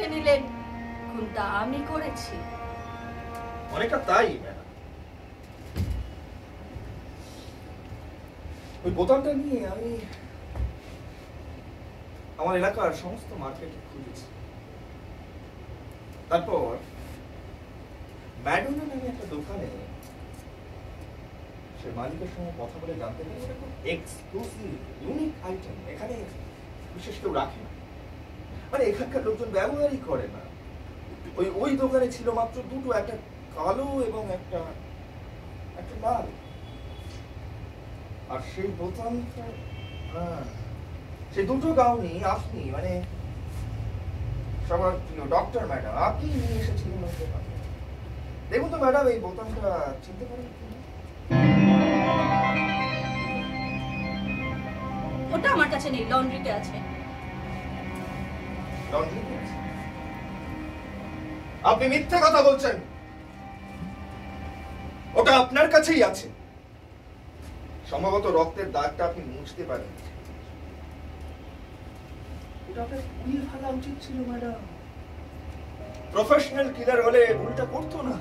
বুঝে নিলেন খুনটা আমি করেছি? অনেকটা তাই ম্যাডাম। ওই বোতামটা নিয়ে আমি আমার এলাকার সমস্ত মার্কেটে খুঁজেছি। তারপর ম্যাডোনা নামে একটা দোকানে সে মালিকের সঙ্গে কথা বলে জানতে পারি এটা খুব এক্সক্লুসিভ ইউনিক আইটেম, এখানে বিশেষ কেউ রাখে না, মানে এখানকার লোকজন ব্যবহারই করে না। ওই দোকানে ছিল মাত্র দুটো, একটা কালো এবং একটা লাল। আর সেই বোতামটা, সেই দুটো গাউনি আপনি, মানে সবার প্রিয় ডক্টর ম্যাডাম, আপনি নিয়ে এসেছিলেন। দেখুন তো ম্যাডাম, এই বোতামটা চিনতে পারেন? ওটা আমার কাছে নেই, লন্ড্রিতে আছে। লন্ড্রিতে আছে? আপনি মিথ্যে কথা বলছেন। ওটা আপনার কাছেই আছে। সম্ভবত রক্তের দাগটা আপনি মুছতে পারেন। ওটা আপনার পুড়িয়ে ফেলা উচিত ছিল ম্যাডাম। প্রফেশনাল কিলার হলে ভুলটা করতো না।